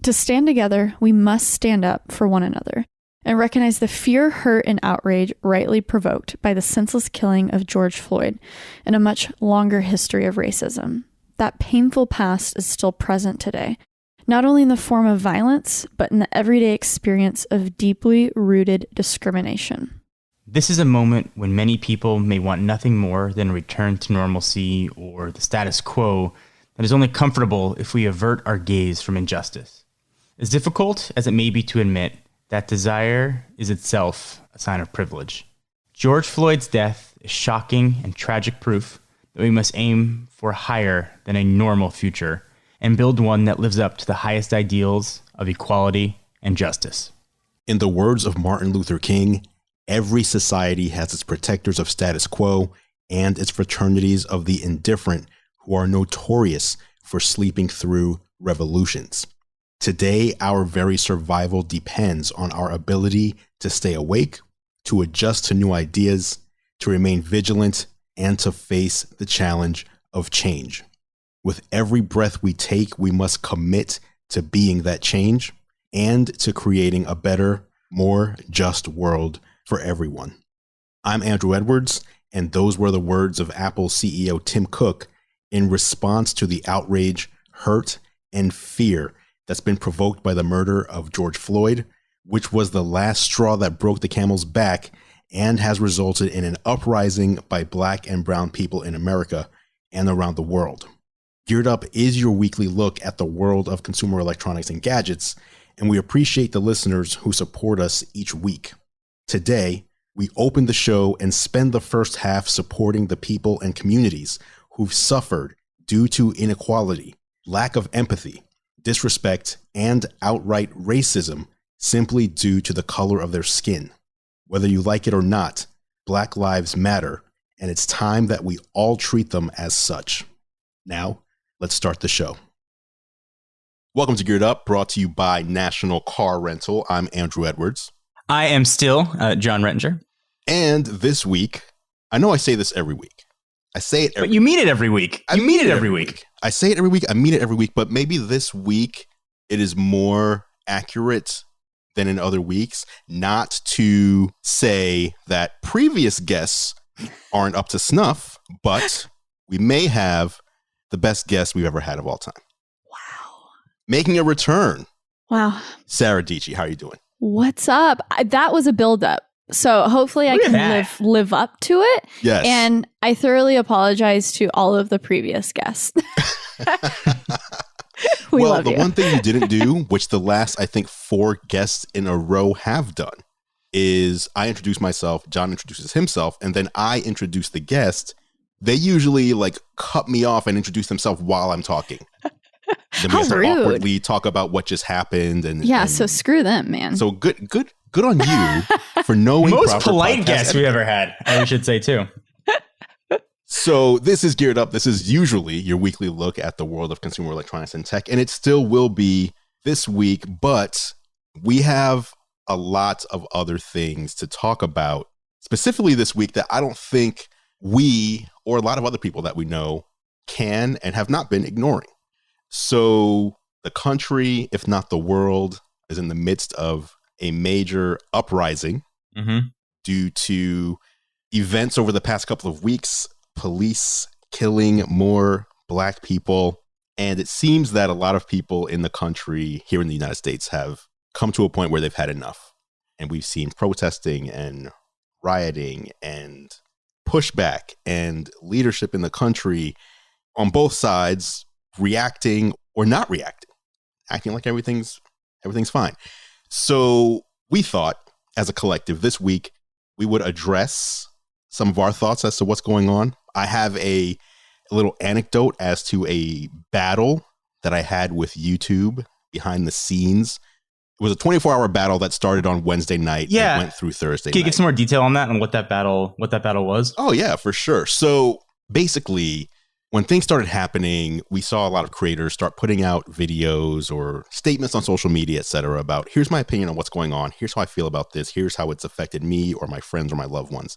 To stand together, we must stand up for one another and recognize the fear, hurt, and outrage rightly provoked by the senseless killing of George Floyd and a much longer history of racism. That painful past is still present today, not only in the form of violence, but in the everyday experience of deeply rooted discrimination. This is a moment when many people may want nothing more than a return to normalcy or the status quo that is only comfortable if we avert our gaze from injustice. As difficult as it may be to admit, that desire is itself a sign of privilege. George Floyd's death is shocking and tragic proof that we must aim for higher than a normal future and build one that lives up to the highest ideals of equality and justice. In the words of Martin Luther King, every society has its protectors of status quo and its fraternities of the indifferent who are notorious for sleeping through revolutions. Today, our very survival depends on our ability to stay awake, to adjust to new ideas, to remain vigilant, and to face the challenge of change. With every breath we take, we must commit to being that change and to creating a better, more just world for everyone. I'm Andrew Edwards, and those were the words of Apple CEO Tim Cook in response to the outrage, hurt, and fear that's been provoked by the murder of George Floyd, which was the last straw that broke the camel's back and has resulted in an uprising by Black and brown people in America and around the world. Geared Up is your weekly look at the world of consumer electronics and gadgets, and we appreciate the listeners who support us each week. Today, we open the show and spend the first half supporting the people and communities who've suffered due to inequality, lack of empathy, disrespect, and outright racism simply due to the color of their skin. Whether you like it or not, Black lives matter, and it's time that we all treat them as such. Now, let's start the show. Welcome to Geared Up, brought to you by National Car Rental. I'm Andrew Edwards. I am still John Rettinger. And this week, I know I say this every week. I say it every But you mean it every week. You mean it every week. I say it every week. I mean it every week. But maybe this week it is more accurate than in other weeks. Not to say that previous guests aren't up to snuff, but we may have the best guest we've ever had of all time. Wow. Making a return. Wow. Sara Dietschy, how are you doing? What's up? That was a buildup. So hopefully I can live up to it. Yes. And I thoroughly apologize to all of the previous guests. Well, the one thing you didn't do, which the last, I think, 4 guests in a row have done, is I introduce myself, John introduces himself, and then I introduce the guest. They usually cut me off and introduce themselves while I'm talking. Then we have to awkwardly talk about what just happened. So screw them, man. So good on you for knowing most polite guest we ever had, I should say too. So this is Geared Up. This is usually your weekly look at the world of consumer electronics and tech, and it still will be this week, but we have a lot of other things to talk about, specifically this week, that I don't think we or a lot of other people that we know can and have not been ignoring. So the country, if not the world, is in the midst of a major uprising due to events over the past couple of weeks, police killing more Black people. And it seems that a lot of people in the country here in the United States have come to a point where they've had enough. And we've seen protesting and rioting and pushback and leadership in the country on both sides reacting or not reacting, acting like everything's fine. So we thought as a collective this week, we would address some of our thoughts as to what's going on. I have a little anecdote as to a battle that I had with YouTube behind the scenes. It was a 24-hour battle that started on Wednesday night and went through Thursday night. Can you give some more detail on that and what that battle was? Oh, yeah, for sure. So basically, when things started happening, we saw a lot of creators start putting out videos or statements on social media, et cetera, about here's my opinion on what's going on. Here's how I feel about this. Here's how it's affected me or my friends or my loved ones,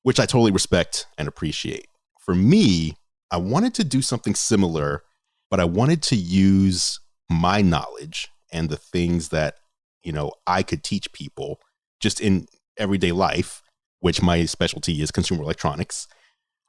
which I totally respect and appreciate. For me, I wanted to do something similar, but I wanted to use my knowledge and the things that, I could teach people just in everyday life, which my specialty is consumer electronics.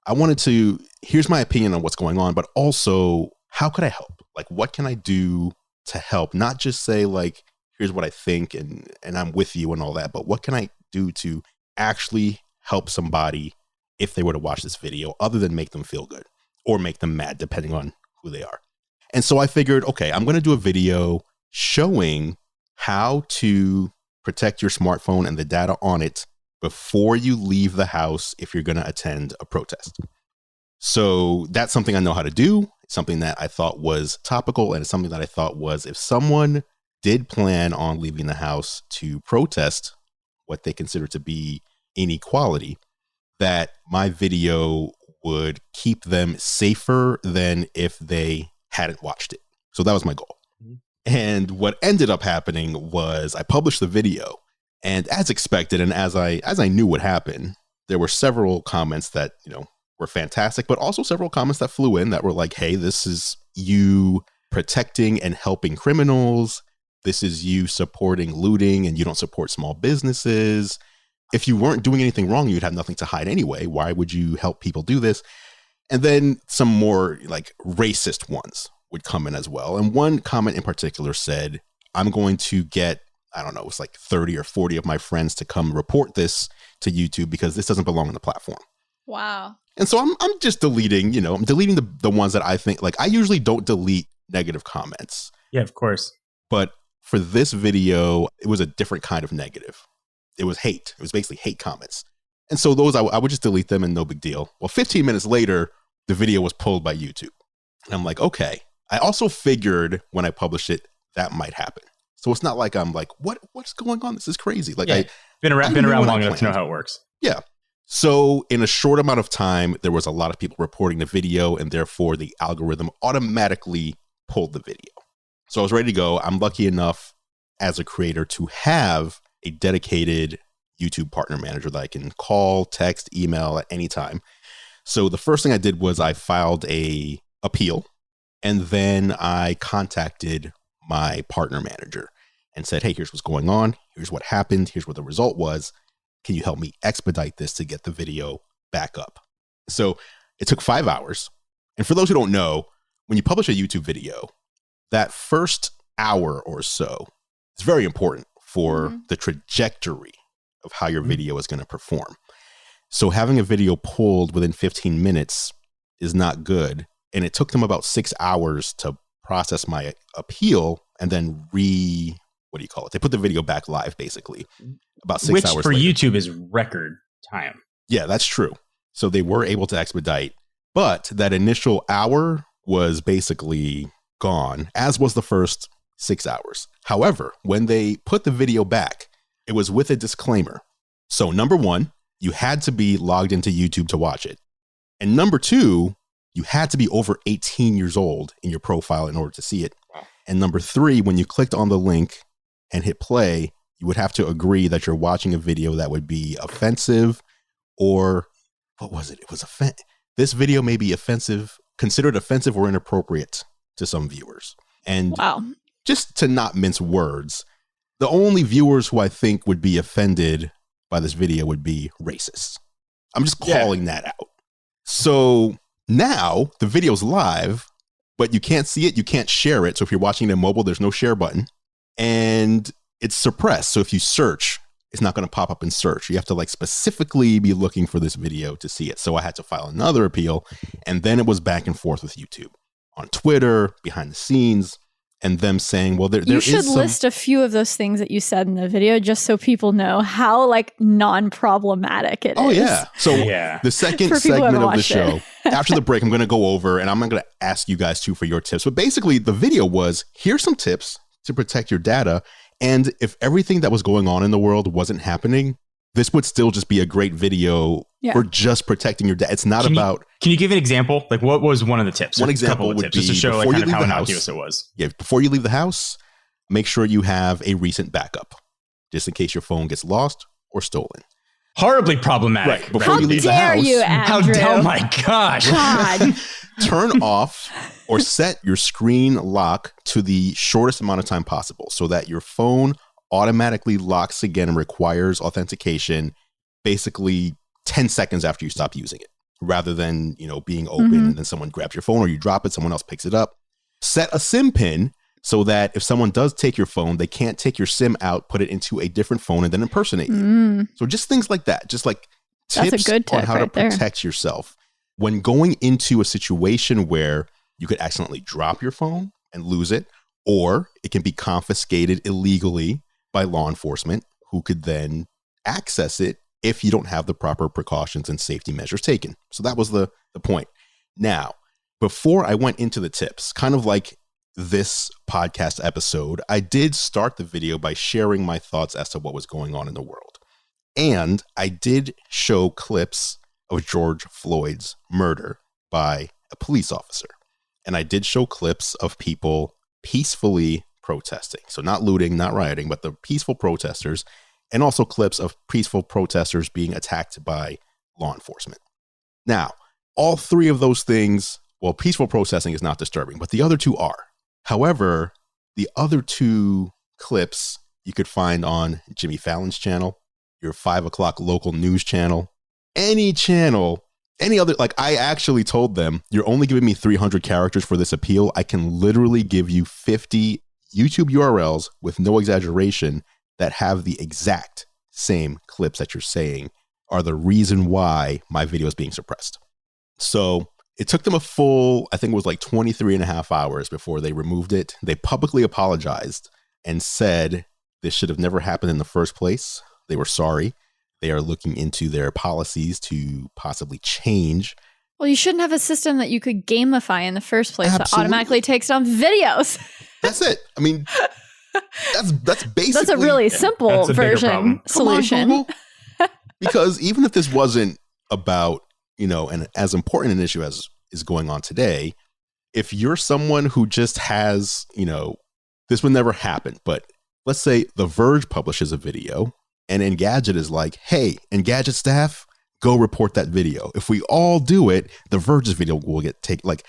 I wanted to, here's my opinion on what's going on, but also how could I help? Like, what can I do to help? Not just say like, here's what I think and I'm with you and all that, but what can I do to actually help somebody if they were to watch this video other than make them feel good or make them mad, depending on who they are. And so I figured, okay, I'm going to do a video showing how to protect your smartphone and the data on it before you leave the house if you're going to attend a protest. So that's something I know how to do. It's something that I thought was topical, and it's something that I thought was, if someone did plan on leaving the house to protest what they consider to be inequality, that my video would keep them safer than if they hadn't watched it. So that was my goal. And what ended up happening was I published the video, and as expected, and as I knew would happen, there were several comments that, were fantastic, but also several comments that flew in that were like, hey, this is you protecting and helping criminals. This is you supporting looting, and you don't support small businesses. If you weren't doing anything wrong, you'd have nothing to hide anyway. Why would you help people do this? And then some more like racist ones would come in as well. And one comment in particular said, I'm going to get, I don't know, it's like 30 or 40 of my friends to come report this to YouTube because this doesn't belong on the platform. Wow. And so I'm just deleting, I'm deleting the ones that I think, like, I usually don't delete negative comments. Yeah, of course. But for this video, it was a different kind of negative. It was hate. It was basically hate comments. And so those, I would just delete them and no big deal. Well, 15 minutes later, the video was pulled by YouTube. And I'm like, okay. I also figured when I published it, that might happen. So it's not like I'm like, what's going on? This is crazy. Like, yeah, been around long enough to know how it works. Yeah. So in a short amount of time, there was a lot of people reporting the video, and therefore the algorithm automatically pulled the video. So I was ready to go. I'm lucky enough as a creator to have a dedicated YouTube partner manager that I can call, text, email at any time. So the first thing I did was I filed a appeal, and then I contacted my partner manager and said, hey, here's what's going on. Here's what happened. Here's what the result was. Can you help me expedite this to get the video back up? So it took 5 hours. And for those who don't know, when you publish a YouTube video, that first hour or so is very important for the trajectory of how your video is going to perform. So having a video pulled within 15 minutes is not good. And it took them about 6 hours to process my appeal and then they put the video back live, basically, about 6 hours later. Which for YouTube is record time. Yeah, that's true. So they were able to expedite, but that initial hour was basically gone, as was the first 6 hours. However, when they put the video back, it was with a disclaimer. So number one, you had to be logged into YouTube to watch it. And number two, you had to be over 18 years old in your profile in order to see it. And number three, when you clicked on the link and hit play, you would have to agree that you're watching a video that would be offensive, or what was it? It was this video may be considered offensive or inappropriate to some viewers. And just to not mince words, the only viewers who I think would be offended by this video would be racists. I'm just calling that out. So now the video's live, but you can't see it. You can't share it. So if you're watching it on mobile, there's no share button, and it's suppressed. So if you search, it's not going to pop up in search. You have to specifically be looking for this video to see it. So I had to file another appeal, and then it was back and forth with YouTube on Twitter, behind the scenes, and them saying, well, you should list a few of those things that you said in the video just so people know how non-problematic it is. Oh, yeah. So the second segment of the show, after the break, I'm going to go over, and I'm going to ask you guys too for your tips. But basically the video was, here's some tips to protect your data. And if everything that was going on in the world wasn't happening, this would still just be a great video for just protecting your data. It's not about... Can you give an example? Like, what was one of the tips? One example would be, just to show kind of how innocuous it was. Yeah, before you leave the house, make sure you have a recent backup, just in case your phone gets lost or stolen. horribly problematic. Right. Before you leave the How house, dare you, Andru? Oh my gosh. God. turn off or set your screen lock to the shortest amount of time possible so that your phone automatically locks again and requires authentication basically 10 seconds after you stop using it, rather than, being open and then someone grabs your phone or you drop it, someone else picks it up. Set a SIM pin so that if someone does take your phone, they can't take your SIM out, put it into a different phone, and then impersonate you. So just things like that, just like tips That's a good tip on how right to protect yourself. When going into a situation where you could accidentally drop your phone and lose it, or it can be confiscated illegally by law enforcement, who could then access it if you don't have the proper precautions and safety measures taken. So that was the point. Now, before I went into the tips, kind of like this podcast episode, I did start the video by sharing my thoughts as to what was going on in the world. And I did show clips of George Floyd's murder by a police officer. And I did show clips of people peacefully protesting. So not looting, not rioting, but the peaceful protesters, and also clips of peaceful protesters being attacked by law enforcement. Now, all three of those things, well, peaceful protesting is not disturbing, but the other two are. However, the other two clips you could find on Jimmy Fallon's channel, your 5 o'clock local news channel, any channel, any other. Like, I actually told them, you're only giving me 300 characters for this appeal. I can literally give you 50 YouTube URLs with no exaggeration that have the exact same clips that you're saying are the reason why my video is being suppressed. So it took them a full, I think it was like 23 and a half hours before they removed it. They publicly apologized and said this should have never happened in the first place. They were sorry. They are looking into their policies to possibly change. Well, you shouldn't have a system that you could gamify in the first place that automatically takes down videos. That's it. I mean, that's basically... That's a really simple version solution. Come on, Google. Because even if this wasn't about, and as important an issue as is going on today, if you're someone who just has, this would never happen, but let's say The Verge publishes a video and Engadget is like, hey, Engadget staff, go report that video. If we all do it, The Verge's video will get taken. Like,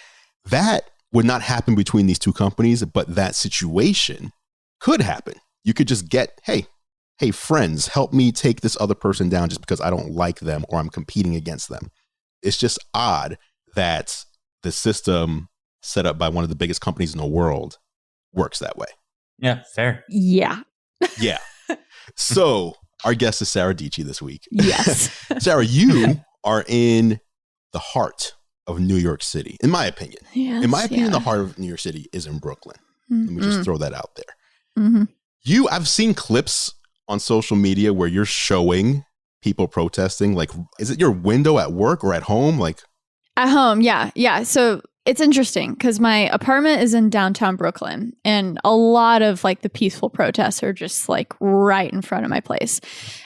that would not happen between these two companies, but that situation could happen. You could just get, hey, friends, help me take this other person down just because I don't like them or I'm competing against them. It's just odd that the system set up by one of the biggest companies in the world works that way. Yeah, fair. Yeah. Yeah. So our guest is Sara Dietschy this week. Yes. Sara, you are in the heart of New York City, in my opinion. Yes, in my opinion, the heart of New York City is in Brooklyn. Let me just throw that out there. Mm-hmm. I've seen clips on social media where you're showing people protesting. Like, is it your window at work or at home? Like, at home, yeah. Yeah. So it's interesting because my apartment is in downtown Brooklyn and a lot of like the peaceful protests are just like right in front of my place.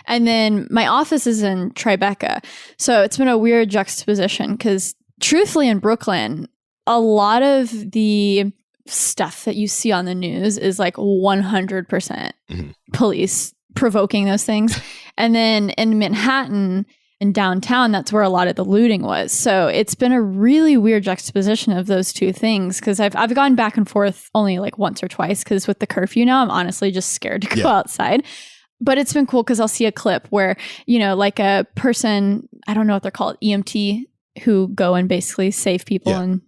And then my office is in Tribeca. So it's been a weird juxtaposition because truthfully in Brooklyn, a lot of the stuff that you see on the news is like 100% police provoking those things. And then in Manhattan, in downtown, that's where a lot of the looting was. So it's been a really weird juxtaposition of those two things because I've gone back and forth only like once or twice because with the curfew now, I'm honestly just scared to go outside. But it's been cool because I'll see a clip where, like a person, I don't know what they're called, EMT, who go and basically save people and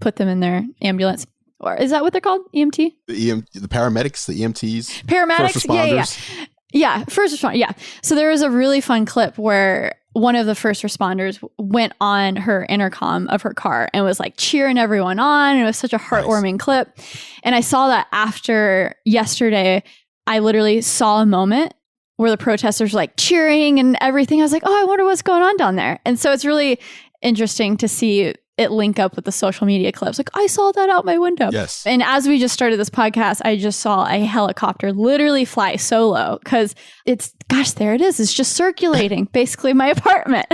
put them in their ambulance. Or is that what they're called? EMT? The paramedics, the EMTs. Paramedics, first responders. Yeah, first responder. Yeah. So there was a really fun clip where one of the first responders went on her intercom of her car and was like cheering everyone on. And it was such a heartwarming clip. And I saw that after yesterday, I literally saw a moment where the protesters were like cheering and everything. I was like, oh, I wonder what's going on down there. And so it's really interesting to see it link up with the social media clips. Like, I saw that out my window. Yes. And as we just started this podcast, I just saw a helicopter literally fly solo because there it is. It's just circulating basically my apartment.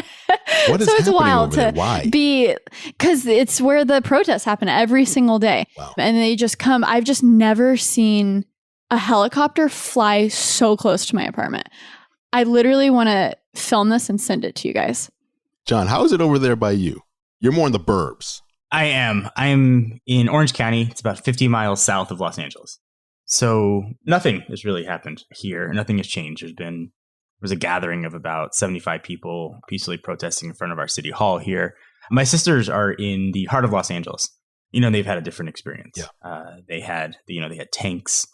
What is so it's happening wild over there? to Why? Because it's where the protests happen every single day. Wow. And they just come. I've just never seen a helicopter fly so close to my apartment. I literally want to film this and send it to you guys. John, how is it over there by you? You're more in the burbs. I am. I'm in Orange County. It's about 50 miles south of Los Angeles. So nothing has really happened here. Nothing has changed. There was a gathering of about 75 people peacefully protesting in front of our city hall here. My sisters are in the heart of Los Angeles. They've had a different experience. Yeah. They had tanks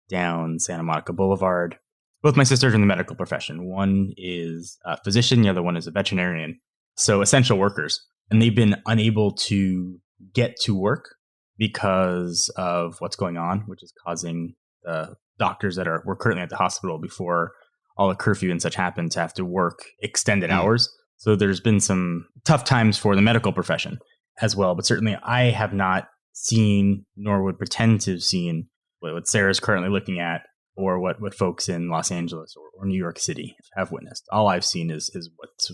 down Santa Monica Boulevard. Both my sisters are in the medical profession. One is a physician. The other one is a veterinarian. So essential workers. And they've been unable to get to work because of what's going on, which is causing the doctors that were currently at the hospital before all the curfew and such happened to have to work extended hours. So there's been some tough times for the medical profession as well. But certainly I have not seen, nor would pretend to have seen, what Sarah's currently looking at, or what folks in Los Angeles or New York City have witnessed. All I've seen is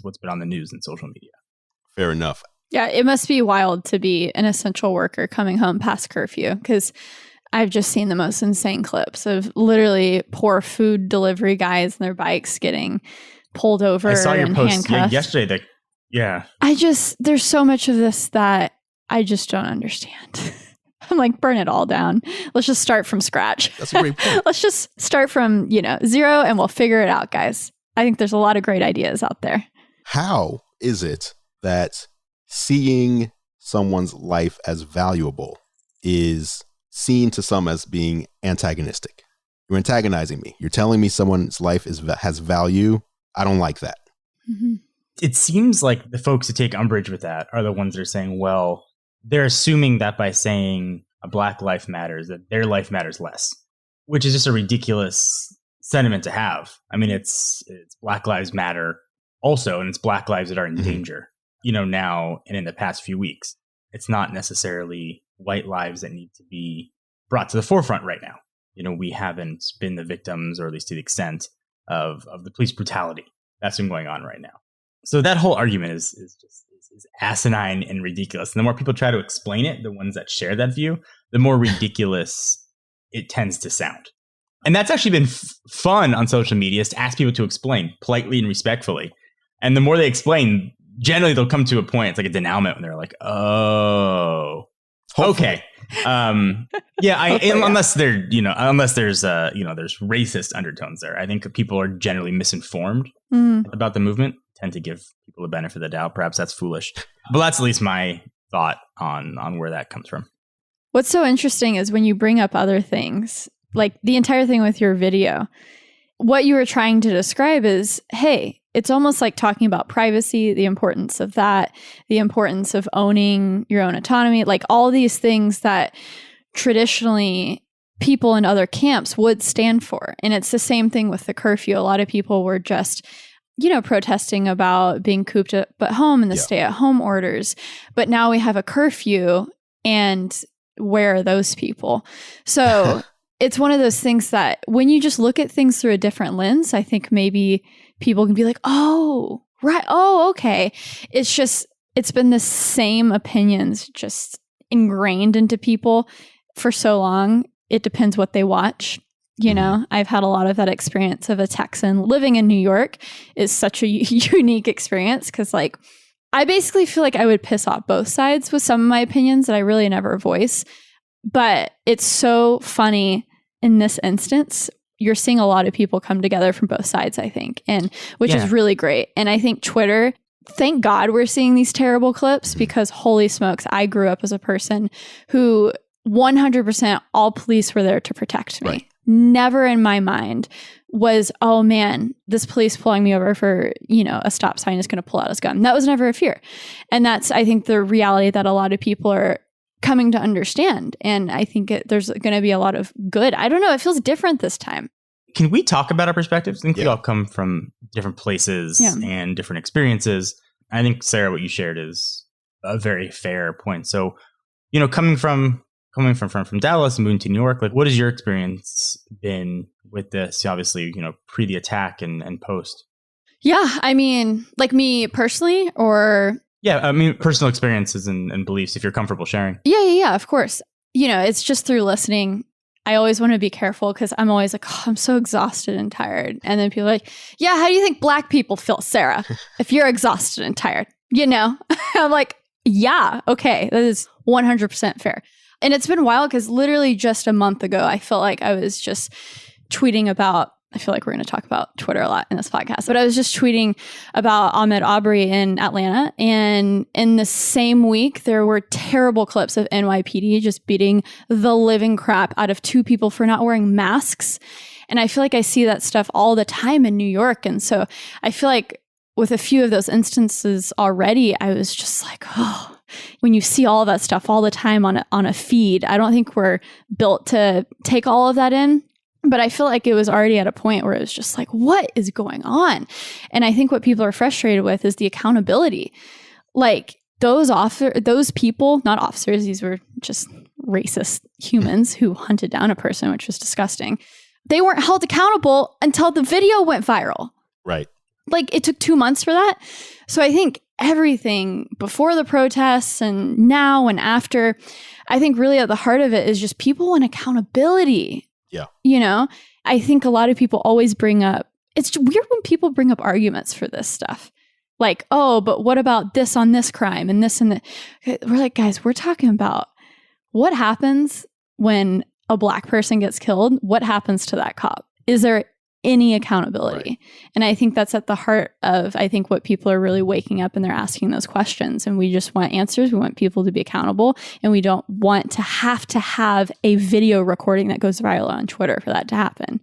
what's been on the news and social media. Fair enough. Yeah, it must be wild to be an essential worker coming home past curfew, because I've just seen the most insane clips of literally poor food delivery guys and their bikes getting pulled over. I saw your and post handcuffed. yesterday. Yeah. There's so much of this that I just don't understand. I'm like, burn it all down. Let's just start from scratch. That's a great point. Let's just start from, zero, and we'll figure it out, guys. I think there's a lot of great ideas out there. How is it that seeing someone's life as valuable is seen to some as being antagonistic? You're antagonizing me. You're telling me someone's life has value. I don't like that. Mm-hmm. It seems like the folks who take umbrage with that are the ones that are saying, well, they're assuming that by saying a Black life matters, that their life matters less, which is just a ridiculous sentiment to have. I mean, it's Black Lives Matter also, and it's Black lives that are in danger, now and in the past few weeks. It's not necessarily white lives that need to be brought to the forefront right now. We haven't been the victims, or at least to the extent of the police brutality that's been going on right now. So that whole argument is asinine and ridiculous. And the more people try to explain it, the ones that share that view, the more ridiculous it tends to sound. And that's actually been fun on social media, is to ask people to explain politely and respectfully. And the more they explain, generally they'll come to a point, it's like a denouement, when they're like, oh, okay. Unless they're, unless there's racist undertones there. I think people are generally misinformed about the movement, tend to give people the benefit of the doubt. Perhaps that's foolish, but that's at least my thought on where that comes from. What's so interesting is when you bring up other things, like the entire thing with your video, what you were trying to describe is, hey, it's almost like talking about privacy, the importance of that, the importance of owning your own autonomy, like all these things that traditionally people in other camps would stand for. And it's the same thing with the curfew. A lot of people were just, protesting about being cooped up at home and the stay-at-home orders. But now we have a curfew, and where are those people? So it's one of those things that when you just look at things through a different lens, I think maybe people can be like, oh, right. Oh, okay. It's been the same opinions just ingrained into people for so long. It depends what they watch. I've had a lot of that experience of a Texan living in New York is such a unique experience, because I basically feel like I would piss off both sides with some of my opinions that I really never voice. But it's so funny in this instance. You're seeing a lot of people come together from both sides, I think, and which is really great. And I think Twitter, thank God we're seeing these terrible clips, because holy smokes, I grew up as a person who 100% all police were there to protect me. Right. Never in my mind was, oh man, this police pulling me over for, a stop sign is going to pull out his gun. That was never a fear. And that's, I think, the reality that a lot of people are coming to understand. And I think there's going to be a lot of good. I don't know. It feels different this time. Can we talk about our perspectives? I think we all come from different places and different experiences. I think, Sarah, what you shared is a very fair point. So, coming from Dallas and moving to New York, what has your experience been with this? Obviously, pre the attack and post. Yeah, I mean, like me personally, or yeah, I mean, personal experiences and beliefs, if you're comfortable sharing. Yeah, of course. It's just through listening. I always want to be careful because I'm always like, oh, I'm so exhausted and tired. And then people are like, yeah, how do you think Black people feel, Sarah, if you're exhausted and tired? You know, I'm like, yeah, okay, that is 100% fair. And it's been wild because literally just a month ago, I felt like I was just tweeting about, I feel like we're going to talk about Twitter a lot in this podcast, but I was just tweeting about Ahmaud Arbery in Atlanta. And in the same week, there were terrible clips of NYPD just beating the living crap out of 2 people for not wearing masks. And I feel like I see that stuff all the time in New York. And so I feel like with a few of those instances already, I was just like, oh, when you see all that stuff all the time on a feed, I don't think we're built to take all of that in. But I feel like it was already at a point where it was just like, what is going on? And I think what people are frustrated with is the accountability. Like those people, not officers, these were just racist humans who hunted down a person, which was disgusting. They weren't held accountable until the video went viral. Right. Like it took 2 months for that. So I think everything before the protests and now and after, I think really at the heart of it is just people want accountability. Yeah. You know, I think a lot of people always bring up, it's weird when people bring up arguments for this stuff. Like, oh, but what about this on this crime and this and that? We're like, guys, we're talking about what happens when a Black person gets killed. What happens to that cop? Is there any accountability? Right. And I think that's at the heart of, I think, what people are really waking up and they're asking those questions. And we just want answers. We want people to be accountable. And we don't want to have a video recording that goes viral on Twitter for that to happen.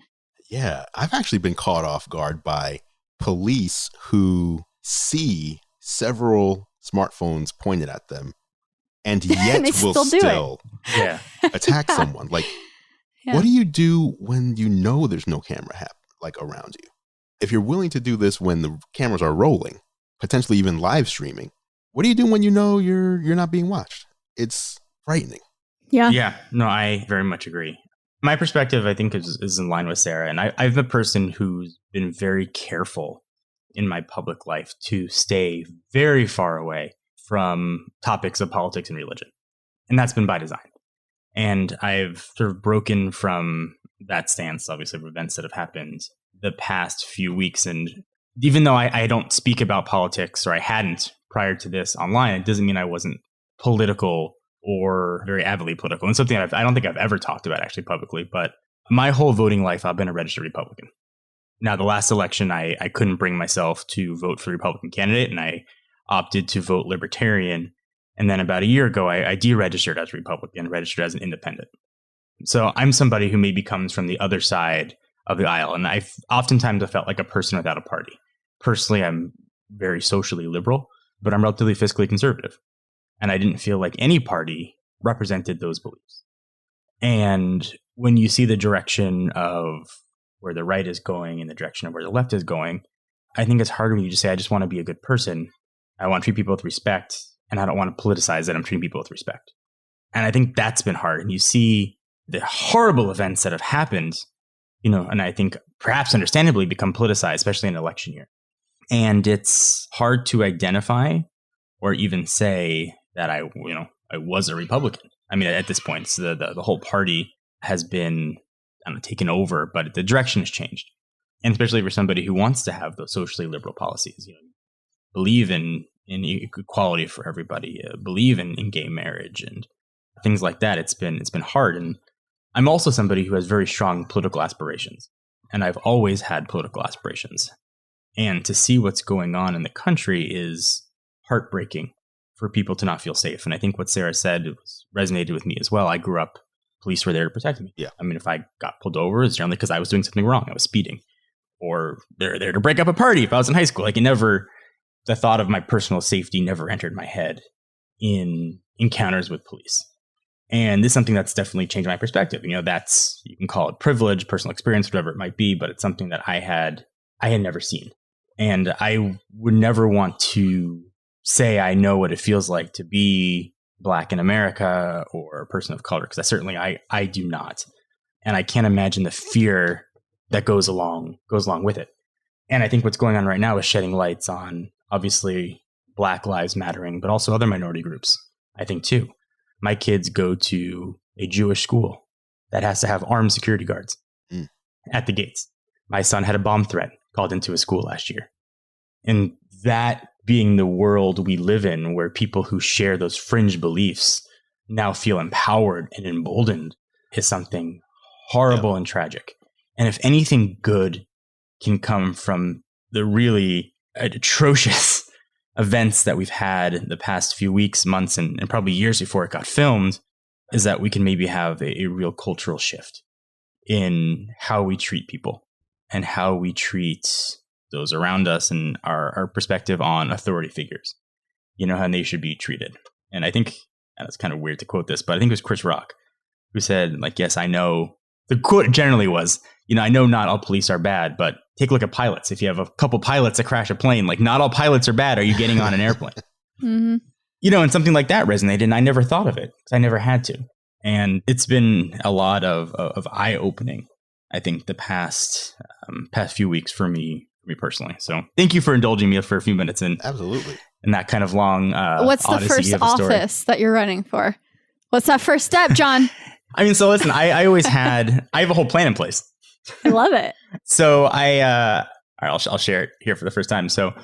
Yeah. I've actually been caught off guard by police who see several smartphones pointed at them and yet and will still attack Yeah. someone. Like, what do you do when you know there's no camera around you? If you're willing to do this when the cameras are rolling, potentially even live streaming, what do you do when you know you're not being watched? It's frightening. Yeah. Yeah. No, I very much agree. My perspective, I think, is in line with Sarah. And I'm a person who's been very careful in my public life to stay very far away from topics of politics and religion. And that's been by design. And I've sort of broken from that stance, obviously, of events that have happened the past few weeks. And even though I don't speak about politics, or I hadn't prior to this online, it doesn't mean I wasn't political or very avidly political. And something I don't think I've ever talked about actually publicly, but my whole voting life, I've been a registered Republican. Now, the last election, I couldn't bring myself to vote for the Republican candidate, and I opted to vote Libertarian. And then about a year ago, I deregistered as a Republican, registered as an independent. So I'm somebody who maybe comes from the other side of the aisle. And I've oftentimes felt like a person without a party. Personally, I'm very socially liberal, but I'm relatively fiscally conservative. And I didn't feel like any party represented those beliefs. And when you see the direction of where the right is going and the direction of where the left is going, I think it's harder when you just say, I just want to be a good person. I want to treat people with respect. And I don't want to politicize that I'm treating people with respect. And I think that's been hard. And you see the horrible events that have happened, and I think perhaps understandably become politicized, especially in an election year. And it's hard to identify or even say that I was a Republican. I mean, at this point, so the whole party has been taken over, but the direction has changed. And especially for somebody who wants to have those socially liberal policies, believe in equality for everybody, believe in gay marriage and things like that. It's been hard. And I'm also somebody who has very strong political aspirations, and I've always had political aspirations. And to see what's going on in the country is heartbreaking for people to not feel safe. And I think what Sarah said resonated with me as well. I grew up, police were there to protect me. Yeah. I mean, if I got pulled over, it's generally because I was doing something wrong. I was speeding, or they're there to break up a party if I was in high school. The thought of my personal safety never entered my head in encounters with police. And this is something that's definitely changed my perspective. You can call it privilege, personal experience, whatever it might be, but it's something that I had never seen. And I would never want to say I know what it feels like to be Black in America or a person of color, because I do not. And I can't imagine the fear that goes along with it. And I think what's going on right now is shedding lights on, obviously, Black Lives Mattering, but also other minority groups, I think, too. My kids go to a Jewish school, that has to have armed security guards at the gates. My son had a bomb threat called into his school last year. And that being the world we live in, where people who share those fringe beliefs now feel empowered and emboldened, is something horrible and tragic. And if anything good can come from the really atrocious events that we've had the past few weeks, months, and probably years before it got filmed, is that we can maybe have a real cultural shift in how we treat people and how we treat those around us and our perspective on authority figures, how they should be treated. And I think, and it's kind of weird to quote this, but I think it was Chris Rock who said, like, yes, I know. The quote generally was, I know not all police are bad, but take a look at pilots. If you have a couple pilots that crash a plane, like, not all pilots are bad. Are you getting on an airplane? Mm-hmm. And something like that resonated, and I never thought of it because I never had to. And it's been a lot of eye-opening, I think, the past few weeks for me personally. So thank you for indulging me for a few minutes in that kind of long What's the first office that you're running for? What's that first step, John? I mean, so listen, I have a whole plan in place. I love it. So I'll share it here for the first time. So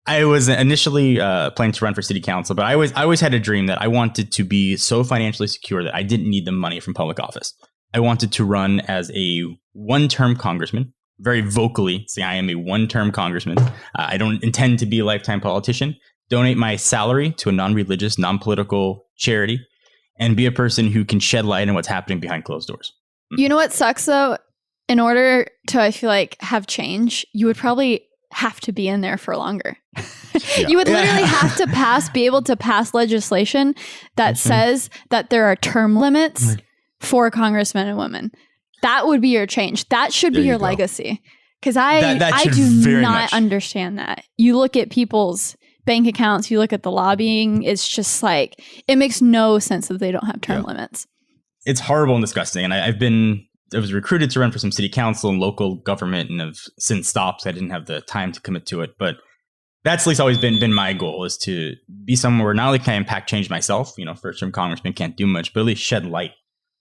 I was initially planning to run for city council, but I always had a dream that I wanted to be so financially secure that I didn't need the money from public office. I wanted to run as a one-term congressman, very vocally say I am a one-term congressman. I don't intend to be a lifetime politician. Donate my salary to a non-religious, non-political charity, and be a person who can shed light on what's happening behind closed doors. You know what sucks, though? In order to, I feel like, have change, you would probably have to be in there for longer. You would literally have to be able to pass legislation that says that there are term limits for congressmen and women. That would be your change. That should be your legacy. Because I do not understand that. You look at people's bank accounts, you look at the lobbying, it's just like, it makes no sense that they don't have term limits. It's horrible and disgusting. And I was recruited to run for some city council and local government, and have since stopped. So I didn't have the time to commit to it. But that's at least always been my goal, is to be somewhere where not only can I impact change myself, first-term congressman can't do much, but at least shed light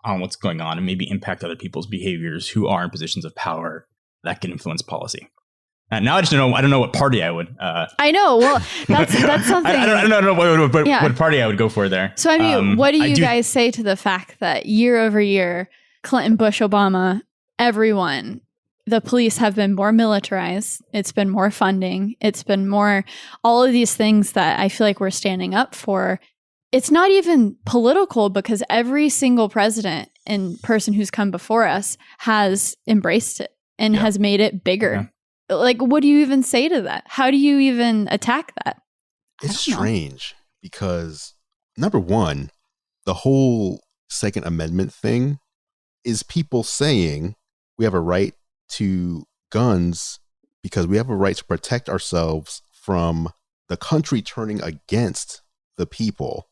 on what's going on and maybe impact other people's behaviors who are in positions of power that can influence policy. Now I don't know what party I would. I know. Well, that's something. I don't know what party I would go for there. So I mean, what do you guys say to the fact that year over year, Clinton, Bush, Obama, everyone, the police have been more militarized. It's been more funding. It's been more all of these things that I feel like we're standing up for. It's not even political, because every single president and person who's come before us has embraced it and has made it bigger. Yeah. Like, what do you even say to that? How do you even attack that? It's strange because, number one, the whole Second Amendment thing is people saying we have a right to guns because we have a right to protect ourselves from the country turning against the people.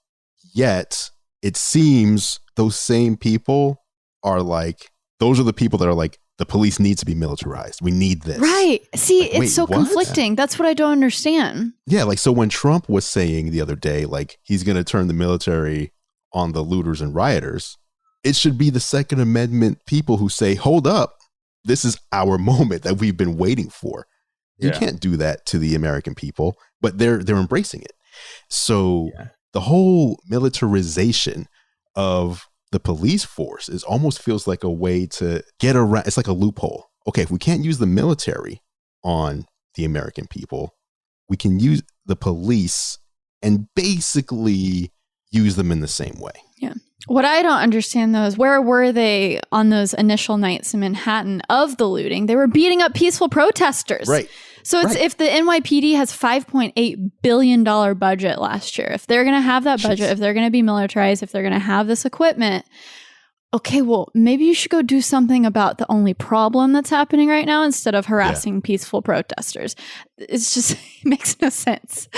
Yet it seems those same people are like, those are the people that are like, the police needs to be militarized. We need this. Right. See, like, it's so conflicting. That's what I don't understand. Yeah. Like, so when Trump was saying the other day, like, he's going to turn the military on the looters and rioters, it should be the Second Amendment people who say, hold up, this is our moment that we've been waiting for. You can't do that to the American people, but they're embracing it. So the whole militarization of the police force almost feels like a way to get around. It's like a loophole. Okay, if we can't use the military on the American people, we can use the police and basically use them in the same way. Yeah. What I don't understand, though, is where were they on those initial nights in Manhattan of the looting? They were beating up peaceful protesters. Right. So it's if the NYPD has $5.8 billion budget last year, if they're going to have that budget, if they're going to be militarized, if they're going to have this equipment, okay, well, maybe you should go do something about the only problem that's happening right now instead of harassing peaceful protesters. It's just, it makes no sense.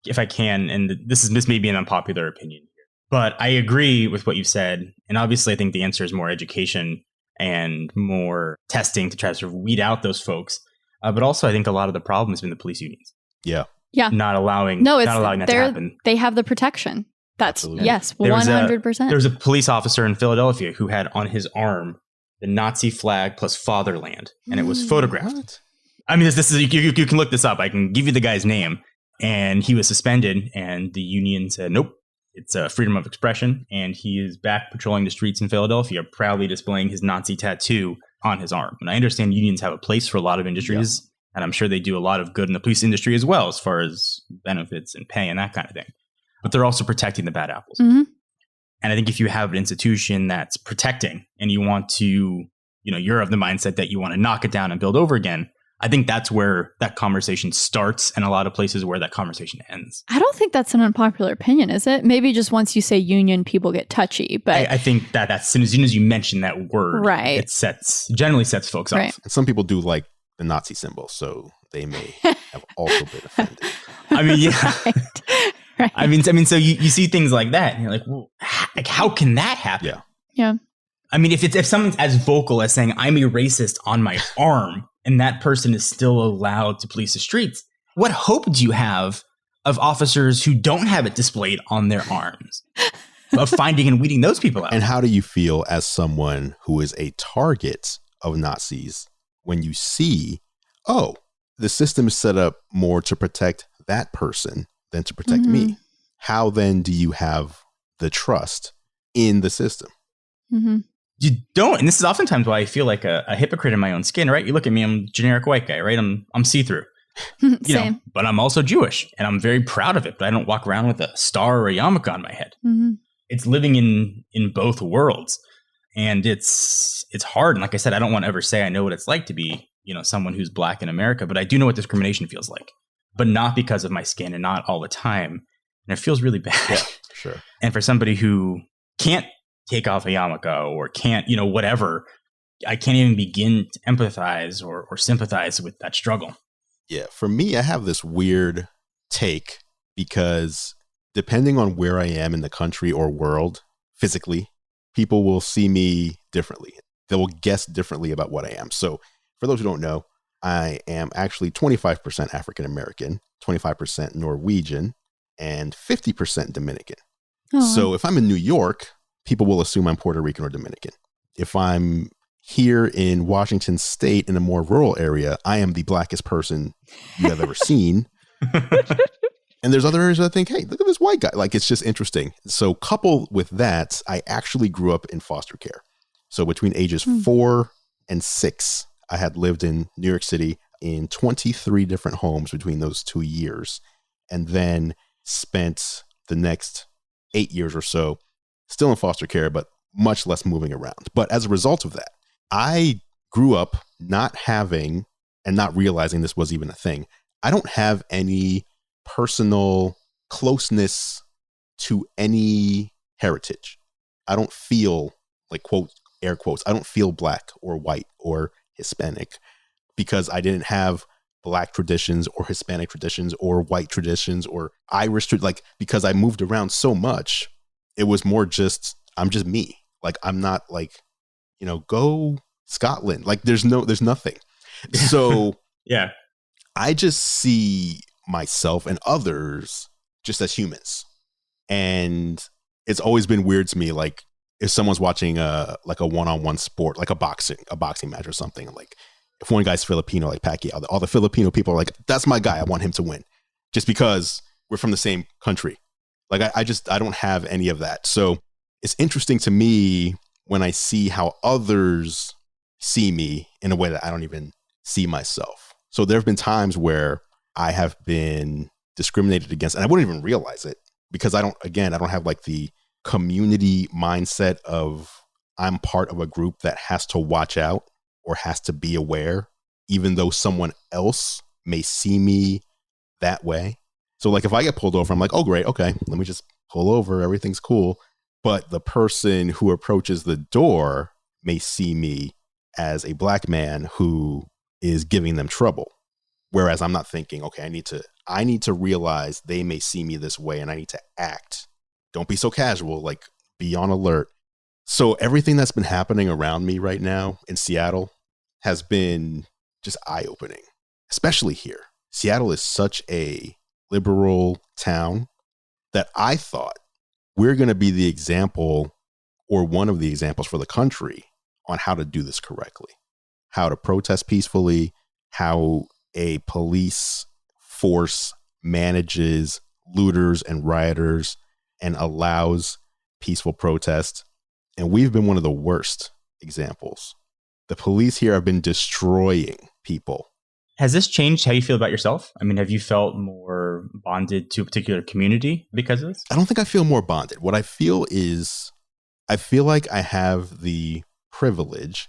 If I can, and this may be an unpopular opinion here, but I agree with what you said. And obviously, I think the answer is more education and more testing to try to sort of weed out those folks. But also, I think a lot of the problem has been the police unions. Yeah. Not allowing that to happen. They have the protection. That's, Absolutely. yes, There was 100%. There was a police officer in Philadelphia who had on his arm the Nazi flag plus fatherland, and it was photographed. What? I mean, this is you can look this up. I can give you the guy's name, and he was suspended, and the union said, nope, it's freedom of expression, and he is back patrolling the streets in Philadelphia, proudly displaying his Nazi tattoo on his arm. And I understand unions have a place for a lot of industries, and I'm sure they do a lot of good in the police industry as well, as far as benefits and pay and that kind of thing. But they're also protecting the bad apples. Mm-hmm. And I think if you have an institution that's protecting and you want to, you're of the mindset that you want to knock it down and build over again, I think that's where that conversation starts, and a lot of places where that conversation ends. I don't think that's an unpopular opinion, is it? Maybe just once you say union, people get touchy. But I think that as soon as you mention that word, right, it generally sets folks right. off. And some people do like the Nazi symbol, so they may have also been offended. I mean, yeah. Right. I mean, so you see things like that, and you're like, well, how can that happen? Yeah. Yeah. I mean, if someone's as vocal as saying I'm a racist on my arm, and that person is still allowed to police the streets, what hope do you have of officers who don't have it displayed on their arms of finding and weeding those people out? And how do you feel as someone who is a target of Nazis when you see, oh, the system is set up more to protect that person than to protect me? How then do you have the trust in the system? Mm-hmm. You don't, and this is oftentimes why I feel like a hypocrite in my own skin, right? You look at me, I'm a generic white guy, right? I'm see-through, Same. but I'm also Jewish, and I'm very proud of it. But I don't walk around with a star or a yarmulke on my head. Mm-hmm. It's living in both worlds, and it's hard. And like I said, I don't want to ever say I know what it's like to be, someone who's black in America, but I do know what discrimination feels like, but not because of my skin and not all the time. And it feels really bad. Yeah, sure. And for somebody who can't take off a yarmulke or can't, whatever, I can't even begin to empathize or sympathize with that struggle. Yeah, for me, I have this weird take because depending on where I am in the country or world physically, people will see me differently. They will guess differently about what I am. So for those who don't know, I am actually 25% African American, 25% Norwegian, and 50% Dominican. Oh. So if I'm in New York, people will assume I'm Puerto Rican or Dominican. If I'm here in Washington State in a more rural area, I am the blackest person you have ever seen. And there's other areas where I think, hey, look at this white guy. Like, it's just interesting. So coupled with that, I actually grew up in foster care. So between ages 4 and 6, I had lived in New York City in 23 different homes between those 2 years, and then spent the next 8 years or so still in foster care, but much less moving around. But as a result of that, I grew up not having and not realizing this was even a thing. I don't have any personal closeness to any heritage. I don't feel, like, quote, air quotes, I don't feel black or white or Hispanic because I didn't have black traditions or Hispanic traditions or white traditions or Irish, like, because I moved around so much, it was more just, I'm just me. Like, I'm not like, go Scotland. Like, there's nothing. So yeah, I just see myself and others just as humans. And it's always been weird to me, like, if someone's watching a one-on-one sport, like a boxing match or something, like if one guy's Filipino, like Pacquiao, all the Filipino people are like, that's my guy, I want him to win, just because we're from the same country. Like, I don't have any of that. So it's interesting to me when I see how others see me in a way that I don't even see myself. So there have been times where I have been discriminated against, and I wouldn't even realize it because I don't have like the community mindset of I'm part of a group that has to watch out or has to be aware, even though someone else may see me that way. So like if I get pulled over, I'm like, oh, great. Okay, let me just pull over. Everything's cool. But the person who approaches the door may see me as a black man who is giving them trouble. Whereas I'm not thinking, okay, I need to realize they may see me this way and I need to act. Don't be so casual, like be on alert. So everything that's been happening around me right now in Seattle has been just eye-opening, especially here. Seattle is such a liberal town that I thought we're going to be the example or one of the examples for the country on how to do this correctly, how to protest peacefully, how a police force manages looters and rioters and allows peaceful protest. And we've been one of the worst examples. The police here have been destroying people. Has this changed how you feel about yourself? I mean, have you felt more bonded to a particular community because of this? I don't think I feel more bonded. What I feel is, I feel like I have the privilege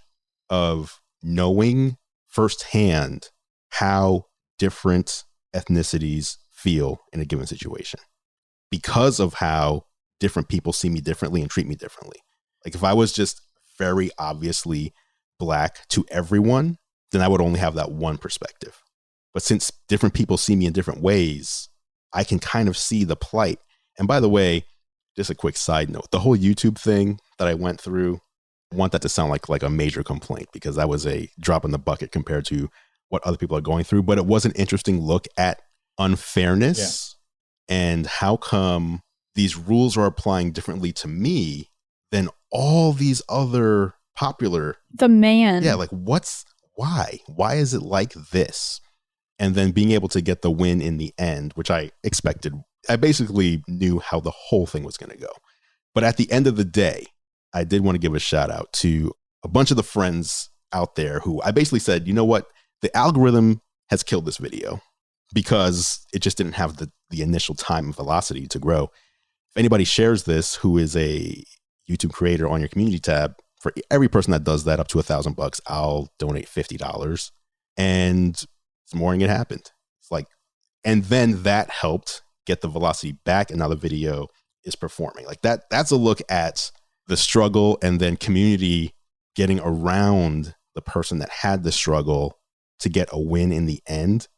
of knowing firsthand how different ethnicities feel in a given situation because of how different people see me differently and treat me differently. Like if I was just very obviously Black to everyone, then I would only have that one perspective. But since different people see me in different ways, I can kind of see the plight. And by the way, just a quick side note, the whole YouTube thing that I went through, I want that to sound like a major complaint because that was a drop in the bucket compared to what other people are going through. But it was an interesting look at unfairness and how come these rules are applying differently to me than all these other popular. Yeah, like why is it like this? And then being able to get the win in the end, which I expected. I basically knew how the whole thing was going to go. But at the end of the day, I did want to give a shout out to a bunch of the friends out there who I basically said, you know what? The algorithm has killed this video because it just didn't have the initial time and velocity to grow. If anybody shares this who is a YouTube creator on your community tab, for every person that does that up to $1,000, I'll donate $50. And this morning it happened. It's like, and then that helped get the velocity back. And now the video is performing like that. That's a look at the struggle and then community getting around the person that had the struggle to get a win in the end.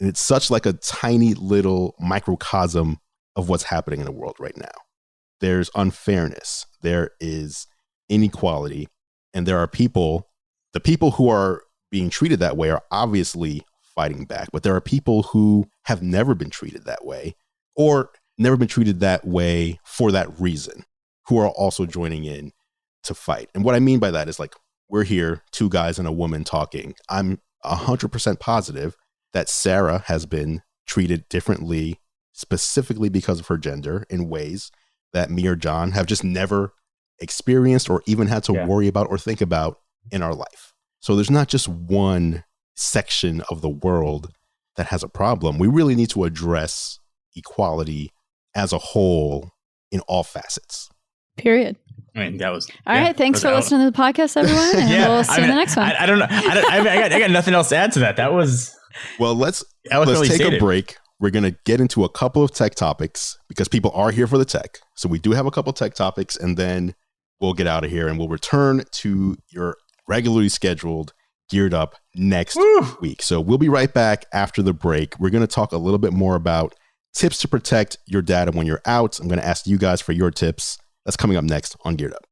And it's such like a tiny little microcosm of what's happening in the world right now. There's unfairness. There is inequality. And there are people, the people who are being treated that way are obviously fighting back, but there are people who have never been treated that way or never been treated that way for that reason, who are also joining in to fight. And what I mean by that is like, we're here, two guys and a woman talking. I'm 100% positive that Sara has been treated differently, specifically because of her gender, in ways that me or John have just never experienced or even had to worry about or think about in our life. So there's not just one section of the world that has a problem. We really need to address equality as a whole in all facets. Period. I mean, that was all right. Thanks for listening to the podcast, everyone. And we'll see you in the next one. I don't know. I got nothing else to add to that. That was well. Let's take a break. We're going to get into a couple of tech topics because people are here for the tech. So we do have a couple of tech topics, and then we'll get out of here and we'll return to your regularly scheduled Geared Up next week. So we'll be right back after the break. We're going to talk a little bit more about tips to protect your data when you're out. I'm going to ask you guys for your tips. That's coming up next on Geared Up.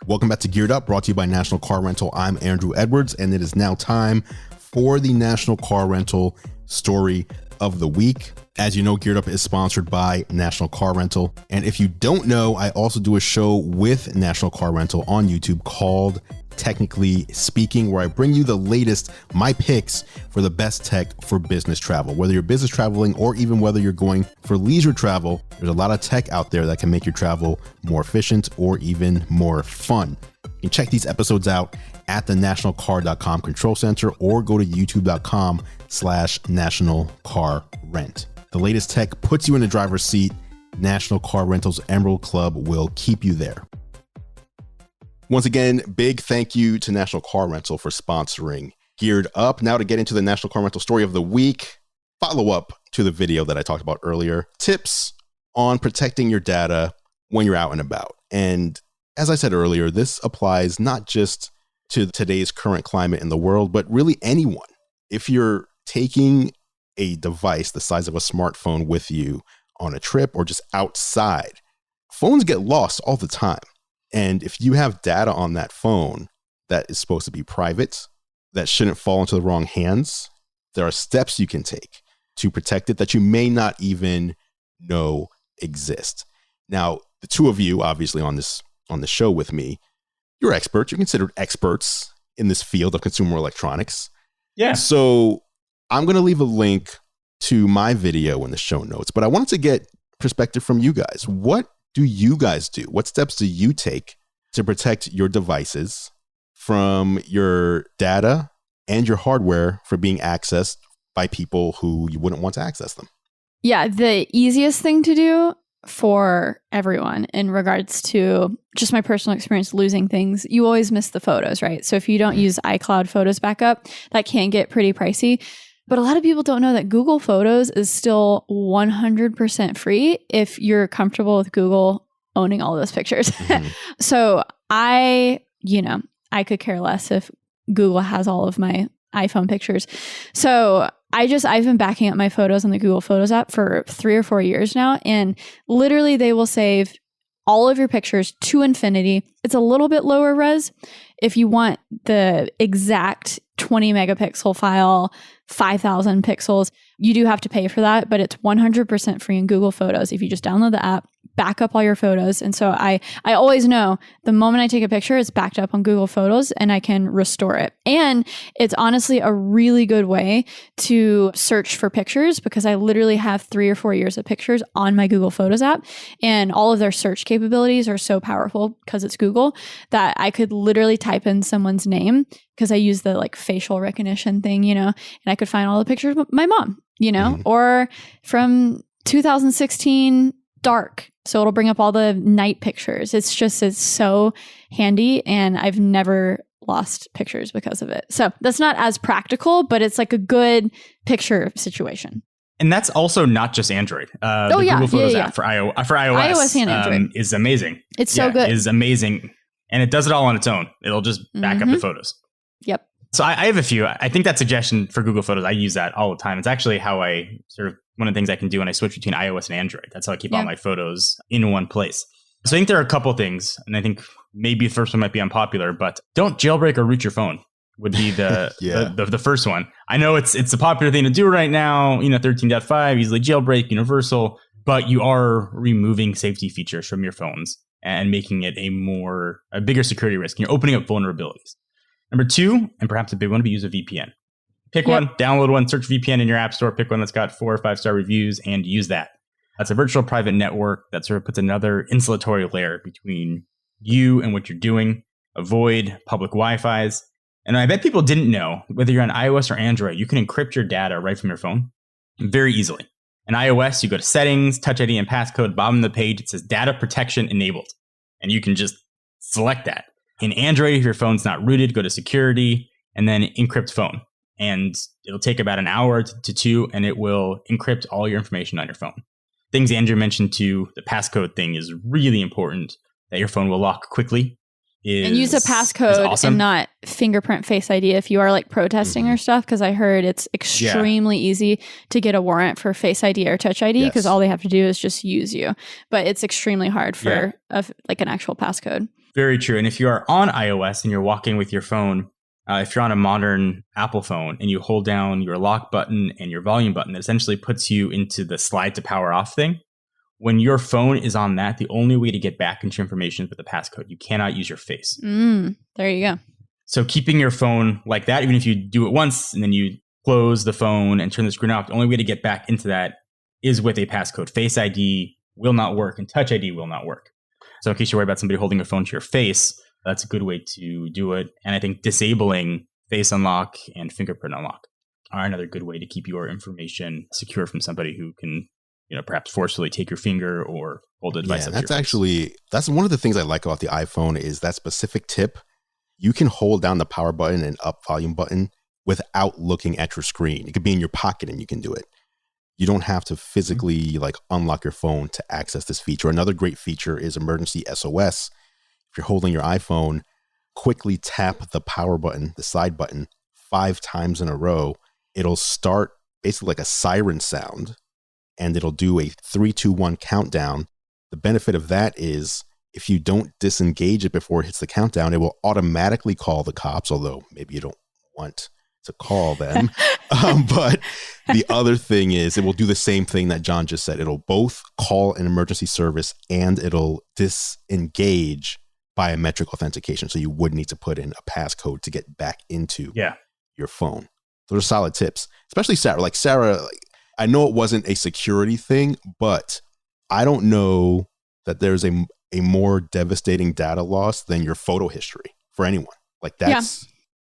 Welcome back to Geared Up, brought to you by National Car Rental. I'm Andrew Edwards, and it is now time for the National Car Rental story of the week. As you know, Geared Up is sponsored by National Car Rental. And if you don't know, I also do a show with National Car Rental on YouTube called Technically Speaking, where I bring you the latest, my picks for the best tech for business travel. Whether you're business traveling or even whether you're going for leisure travel, there's a lot of tech out there that can make your travel more efficient or even more fun. You can check these episodes out at the nationalcar.com control center or go to youtube.com/nationalcarrent. The latest tech puts you in the driver's seat. National Car Rental's Emerald Club will keep you there. Once again, big thank you to National Car Rental for sponsoring Geared Up. Now to get into the National Car Rental story of the week, follow up to the video that I talked about earlier, tips on protecting your data when you're out and about. And as I said earlier, this applies not just to today's current climate in the world, but really anyone. If you're taking a device the size of a smartphone with you on a trip or just outside, phones get lost all the time. And if you have data on that phone that is supposed to be private, that shouldn't fall into the wrong hands, there are steps you can take to protect it that you may not even know exist. Now, the two of you, obviously on the show with me, you're experts. You're considered experts in this field of consumer electronics. Yeah. So I'm going to leave a link to my video in the show notes, but I wanted to get perspective from you guys. What do you guys do? What steps do you take to protect your devices from your data and your hardware for being accessed by people who you wouldn't want to access them? Yeah, the easiest thing to do for everyone in regards to just my personal experience losing things, you always miss the photos, right? So if you don't use iCloud Photos backup, that can get pretty pricey. But a lot of people don't know that Google Photos is still 100% free if you're comfortable with Google owning all those pictures. So I could care less if Google has all of my iPhone pictures. So I've been backing up my photos on the Google Photos app for 3 or 4 years now. And literally they will save all of your pictures to infinity. It's a little bit lower res. If you want the exact 20 megapixel file, 5,000 pixels, you do have to pay for that, but it's 100% free in Google Photos. If you just download the app, back up all your photos. And so I always know the moment I take a picture, it's backed up on Google Photos and I can restore it. And it's honestly a really good way to search for pictures because I literally have 3 or 4 years of pictures on my Google Photos app, and all of their search capabilities are so powerful because it's Google that I could literally type in someone's name because I use the like facial recognition thing, and I could find all the pictures of my mom, or from 2016 dark. So it'll bring up all the night pictures. It's so handy, and I've never lost pictures because of it. So that's not as practical, but it's like a good picture situation. And that's also not just Android. Google Photos app for iOS and Android is amazing. It's so good. It is amazing. And it does it all on its own. It'll just back up the photos. Yep. So I have a few. I think that suggestion for Google Photos, I use that all the time. It's actually how I one of the things I can do when I switch between iOS and Android. That's how I keep all my photos in one place. So I think there are a couple things, and I think maybe the first one might be unpopular, but don't jailbreak or root your phone would be the the first one. I know it's a popular thing to do right now, 13.5, easily jailbreak, universal, but you are removing safety features from your phones and making it a bigger security risk. You're opening up vulnerabilities. Number 2, and perhaps a big one, would be use a VPN. Pick one, download one, search VPN in your app store, pick one that's got 4 or 5-star reviews, and use that. That's a virtual private network that sort of puts another insulatory layer between you and what you're doing. Avoid public Wi-Fis. And I bet people didn't know, whether you're on iOS or Android, you can encrypt your data right from your phone very easily. In iOS, you go to Settings, Touch ID, and Passcode. Bottom of the page, it says Data Protection Enabled. And you can just select that. In Android, if your phone's not rooted, go to Security, and then Encrypt Phone. And it'll take about an hour to 2, and it will encrypt all your information on your phone. Things Andrew mentioned too, the passcode thing is really important, that your phone will lock quickly. And use a passcode and not fingerprint Face ID if you are like protesting or stuff, because I heard it's extremely easy to get a warrant for Face ID or Touch ID because all they have to do is just use you. But it's extremely hard for like an actual passcode. Very true. And if you are on iOS and you're walking with your phone, if you're on a modern Apple phone and you hold down your lock button and your volume button, that essentially puts you into the slide to power off thing. When your phone is on that, the only way to get back into information is with the passcode. You cannot use your face. There you go. So keeping your phone like that, even if you do it once and then you close the phone and turn the screen off, the only way to get back into that is with a passcode. Face ID will not work and Touch ID will not work. So in case you're worried about somebody holding a phone to your face, that's a good way to do it. And I think disabling face unlock and fingerprint unlock are another good way to keep your information secure from somebody who can, perhaps forcefully take your finger or hold a device up to your face. That's one of the things I like about the iPhone is that specific tip. You can hold down the power button and up volume button without looking at your screen. It could be in your pocket and you can do it. You don't have to physically unlock your phone to access this feature. Another great feature is emergency SOS. If you're holding your iPhone, quickly tap the power button, the side button, 5 times in a row. It'll start basically like a siren sound, and it'll do a 3, 2, 1 countdown. The benefit of that is if you don't disengage it before it hits the countdown, it will automatically call the cops, although maybe you don't want to call them. But the other thing is it will do the same thing that John just said. It'll both call an emergency service and it'll disengage biometric authentication. So you would need to put in a passcode to get back into your phone. Those are solid tips, especially Sarah. Like Sarah, I know it wasn't a security thing, but I don't know that there's a more devastating data loss than your photo history for anyone. Like that's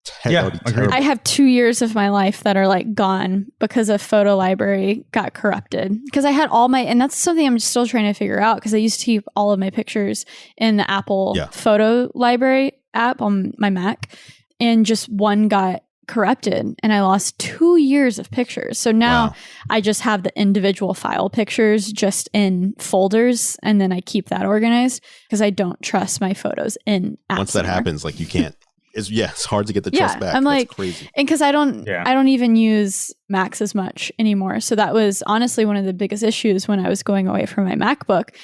terrible. I have 2 years of my life that are like gone because a photo library got corrupted. Because I had all my, and that's something I'm still trying to figure out because I used to keep all of my pictures in the Apple photo library app on my Mac, and just one got corrupted and I lost 2 years of pictures. So now I just have the individual file pictures just in folders, and then I keep that organized because I don't trust my photos in apps. Once that happens, like you can't. It's hard to get the trust back. I'm like, that's crazy. And because I don't even use Macs as much anymore. So that was honestly one of the biggest issues when I was going away from my MacBook,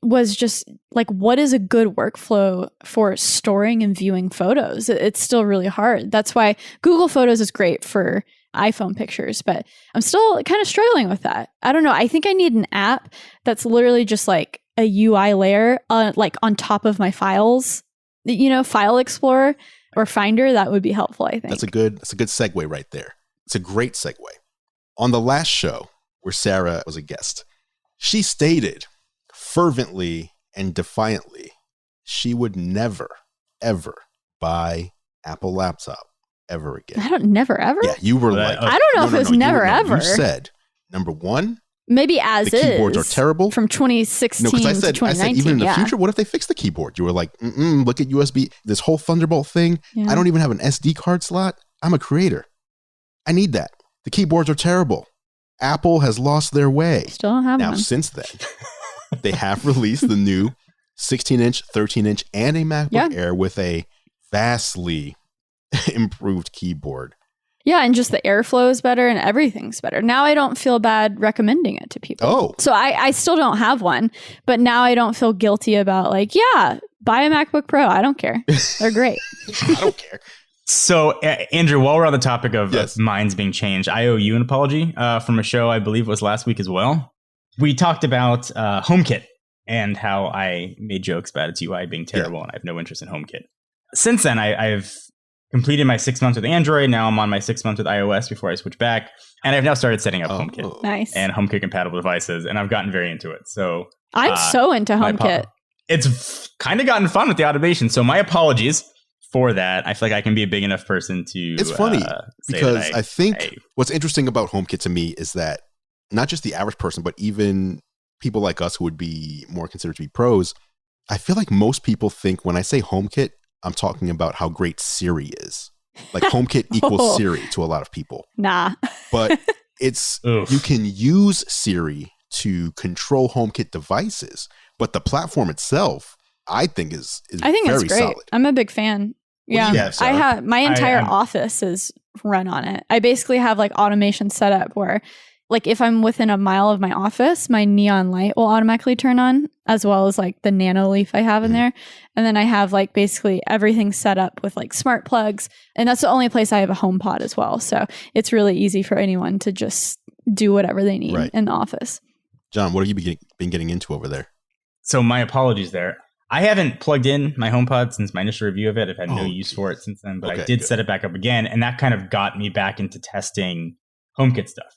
was just like, what is a good workflow for storing and viewing photos? It's still really hard. That's why Google Photos is great for iPhone pictures, but I'm still kind of struggling with that. I don't know. I think I need an app that's literally just like a UI layer like on top of my files, File Explorer or Finder. That would be helpful, I think. That's a good segue right there. It's a great segue. On the last show where Sarah was a guest, she stated fervently and defiantly she would never, ever buy Apple laptop ever again. I don't never ever? Yeah, you were like... I don't know if it was never ever. You said, number one... Maybe as the keyboards are terrible. From 2016 to 2019. I said even in the future, what if they fix the keyboard? You were like, look at USB, this whole Thunderbolt thing. I don't even have an SD card slot. I'm a creator. I need that. The keyboards are terrible. Apple has lost their way. Still don't have now, one. Since then, they have released the new 16-inch, 13-inch, and a MacBook Air with a vastly improved keyboard. Yeah, and just the airflow is better and everything's better. Now I don't feel bad recommending it to people. Oh. So I still don't have one, but now I don't feel guilty about like, buy a MacBook Pro. I don't care. They're great. I don't care. So, Andrew, while we're on the topic of minds being changed, I owe you an apology from a show I believe was last week as well. We talked about HomeKit and how I made jokes about its UI being terrible and I have no interest in HomeKit. Since then, I've completed my 6 months with Android. Now I'm on my 6 months with iOS before I switch back. And I've now started setting up HomeKit. Nice. And HomeKit compatible devices. And I've gotten very into it. So I'm so into HomeKit. It's kind of gotten fun with the automation. So my apologies for that. I feel like I can be a big enough person to... It's funny because I think what's interesting about HomeKit to me is that not just the average person, but even people like us who would be more considered to be pros, I feel like most people think when I say HomeKit, I'm talking about how great Siri is. Like HomeKit equals Siri to a lot of people. Nah. But it's you can use Siri to control HomeKit devices, but the platform itself, I think is very it's great. solid. I'm a big fan. Yeah, I have my entire office is run on it. I basically have like automation set up where like if I'm within a mile of my office, my neon light will automatically turn on, as well as like the nano leaf I have in there. And then I have like basically everything set up with like smart plugs. And that's the only place I have a HomePod as well. So it's really easy for anyone to just do whatever they need in the office. John, what have you been getting into over there? So my apologies there. I haven't plugged in my HomePod since my initial review of it. I've had no use for it since then, but I did set it back up again. And that kind of got me back into testing HomeKit stuff.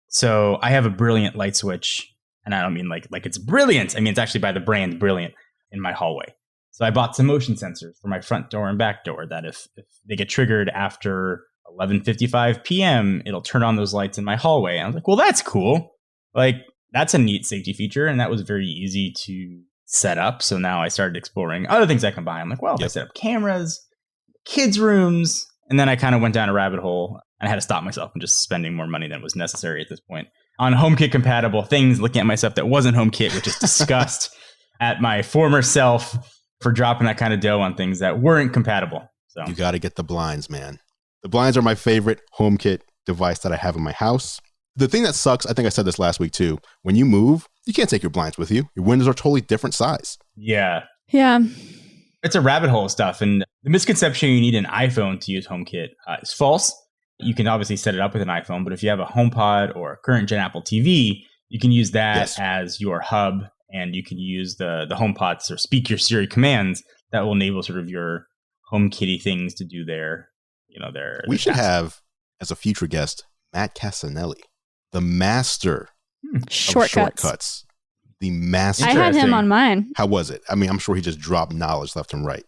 So I have a Brilliant light switch, and I don't mean like it's brilliant. I mean, it's actually by the brand Brilliant in my hallway. So I bought some motion sensors for my front door and back door that if they get triggered after 11:55 p.m., it'll turn on those lights in my hallway. And I was like, well, that's cool. Like, that's a neat safety feature, and that was very easy to set up. So now I started exploring other things I can buy. I'm like, well, if I set up cameras, kids' rooms, and then I kind of went down a rabbit hole. I had to stop myself from just spending more money than was necessary at this point on HomeKit compatible things, looking at my stuff that wasn't HomeKit, which is disgust at my former self for dropping that kind of dough on things that weren't compatible. So you got to get the blinds, man. The blinds are my favorite HomeKit device that I have in my house. The thing that sucks, I think I said this last week too, when you move, you can't take your blinds with you. Your windows are totally different size. Yeah. Yeah. It's a rabbit hole of stuff. And the misconception you need an iPhone to use HomeKit is false. You can obviously set it up with an iPhone, but if you have a HomePod or a current gen Apple TV, you can use that as your hub, and you can use the HomePod to speak your Siri commands that will enable sort of your HomeKitty things to do their. We should have, as a future guest, Matt Casanelli, the master of shortcuts. The master. I had him on mine. How was it? I mean, I'm sure he just dropped knowledge left and right.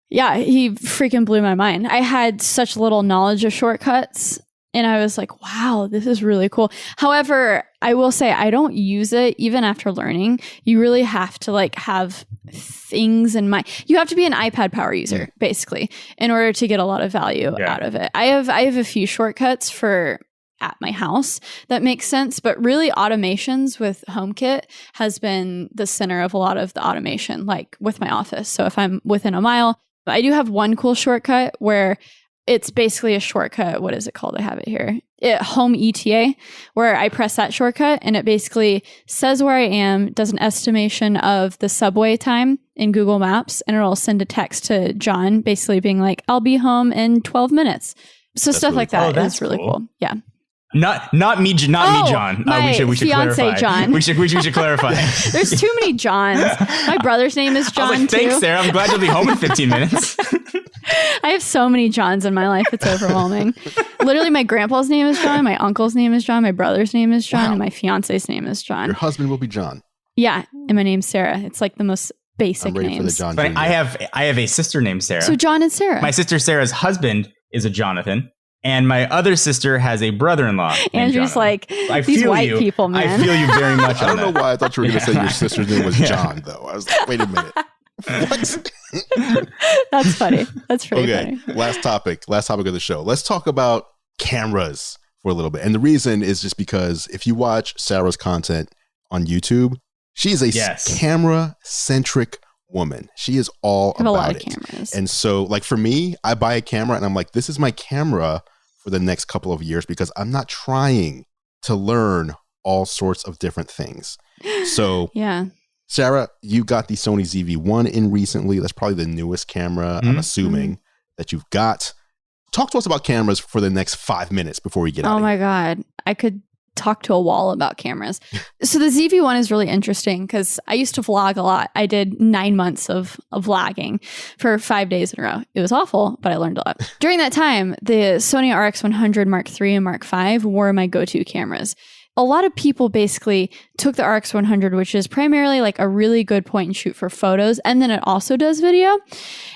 Yeah, he freaking blew my mind. I had such little knowledge of shortcuts, and I was like, wow, this is really cool. However, I will say I don't use it even after learning. You really have to like have things in mind. You have to be an iPad power user, basically, in order to get a lot of value out of it. I have a few shortcuts for at my house that makes sense, but really automations with HomeKit has been the center of a lot of the automation, like with my office. So if I'm within a mile, I do have one cool shortcut where it's basically a shortcut. What is it called? I have it here. Home ETA, where I press that shortcut and it basically says where I am, does an estimation of the subway time in Google Maps, and it'll send a text to John basically being like, I'll be home in 12 minutes. So stuff like that is really cool. Yeah. Not me, John. My we should fiance, clarify. John. We should clarify. There's too many Johns. My brother's name is John, too. Thanks, Sarah. I'm glad you'll be home in 15 minutes. I have so many Johns in my life. It's overwhelming. Literally, my grandpa's name is John. My uncle's name is John. My brother's name is John. And my fiance's name is John. Your husband will be John. Yeah. And my name's Sarah. It's like the most basic names. For the John but I have a sister named Sarah. So John and Sarah. My sister Sarah's husband is a Jonathan. And my other sister has a brother-in-law. Andrew's like, these white people, man. I feel you very much. I don't know why I thought you were going to say your sister's name was John, though. I was like, wait a minute. What? That's funny. That's pretty funny. Last topic of the show. Let's talk about cameras for a little bit. And the reason is just because if you watch Sarah's content on YouTube, she's a camera-centric woman. She is all about a lot of it. Cameras. And so, like for me, I buy a camera and I'm like, this is my camera for the next couple of years because I'm not trying to learn all sorts of different things. So, Sarah, you got the Sony ZV1 in recently. That's probably the newest camera, I'm assuming, that you've got. Talk to us about cameras for the next 5 minutes before we get out of here. Oh my God. I could talk to a wall about cameras. So the ZV1 is really interesting because I used to vlog a lot. I did 9 months of vlogging for 5 days in a row. It was awful, but I learned a lot. During that time, the Sony RX100 Mark III and Mark V were my go-to cameras. A lot of people basically took the RX100, which is primarily like a really good point and shoot for photos, and then it also does video,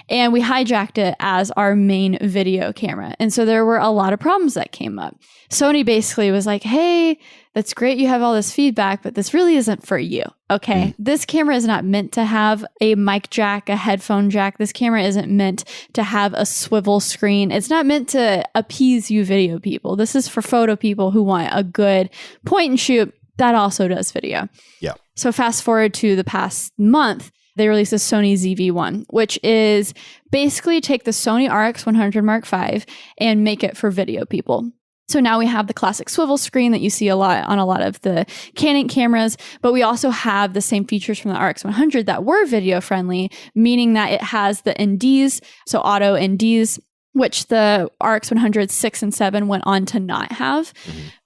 and we hijacked it as our main video camera. And so there were a lot of problems that came up. Sony basically was like, hey, that's great you have all this feedback, but this really isn't for you, okay? This camera is not meant to have a mic jack, a headphone jack. This camera isn't meant to have a swivel screen. It's not meant to appease you video people. This is for photo people who want a good point and shoot that also does video. Yeah. So fast forward to the past month, they released the Sony ZV1, which is basically take the Sony RX100 Mark V and make it for video people. So now we have the classic swivel screen that you see a lot on a lot of the Canon cameras, but we also have the same features from the RX100 that were video friendly, meaning that it has the NDs, so auto NDs, which the RX100 6 and 7 went on to not have.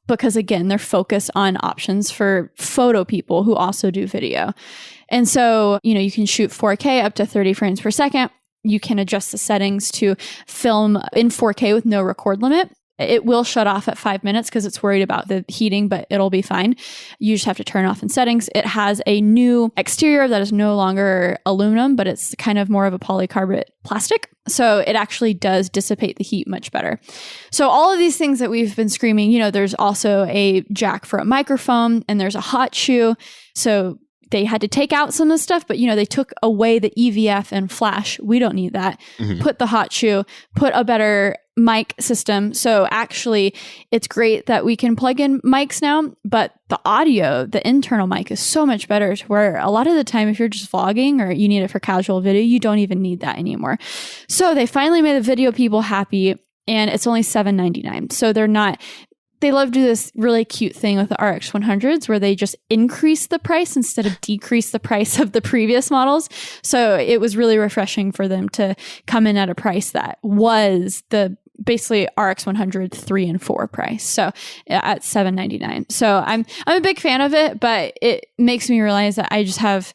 Because again, they're focused on options for photo people who also do video. And so, you can shoot 4K up to 30 frames per second. You can adjust the settings to film in 4K with no record limit. It will shut off at 5 minutes because it's worried about the heating, but it'll be fine. You just have to turn off in settings. It has a new exterior that is no longer aluminum, but it's kind of more of a polycarbonate plastic. So it actually does dissipate the heat much better. So all of these things that we've been screaming, there's also a jack for a microphone and there's a hot shoe. So they had to take out some of the stuff, but they took away the EVF and flash. We don't need that. Put the hot shoe, put a better mic system. So actually it's great that we can plug in mics now, but the audio, the internal mic is so much better to where a lot of the time, if you're just vlogging or you need it for casual video, you don't even need that anymore. So they finally made the video people happy and it's only $7.99. So they love to do this really cute thing with the RX100s where they just increase the price instead of decrease the price of the previous models. So it was really refreshing for them to come in at a price that was the basically RX 100 3 and 4 price. So at $799. So I'm a big fan of it, but it makes me realize that I just have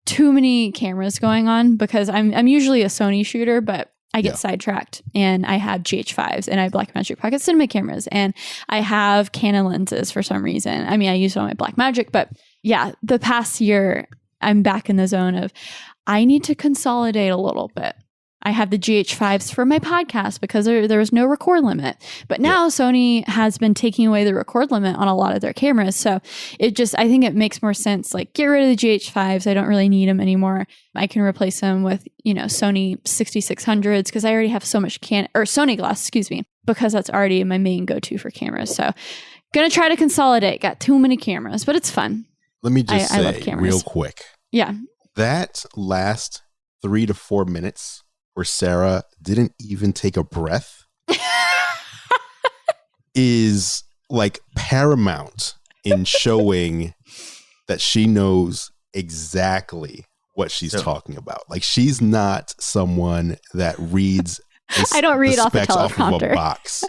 too many cameras going on because I'm usually a Sony shooter, but I get sidetracked, and I have GH5s, and I have Blackmagic Pocket Cinema cameras, and I have Canon lenses for some reason. I mean, I use it on my Blackmagic, but yeah, the past year I'm back in the zone of I need to consolidate a little bit. I have the GH5s for my podcast because there was no record limit. But now Sony has been taking away the record limit on a lot of their cameras. So I think it makes more sense. Like, get rid of the GH5s. I don't really need them anymore. I can replace them with, Sony 6600s because I already have so much Sony glass, because that's already my main go-to for cameras. So gonna try to consolidate. Got too many cameras, but it's fun. Let me just I love say cameras. real quick. Yeah. That last 3 to 4 minutes where Sarah didn't even take a breath is like paramount in showing that she knows exactly what she's talking about. Like, she's not someone that reads I don't read off a specs off of teleprompter. a box.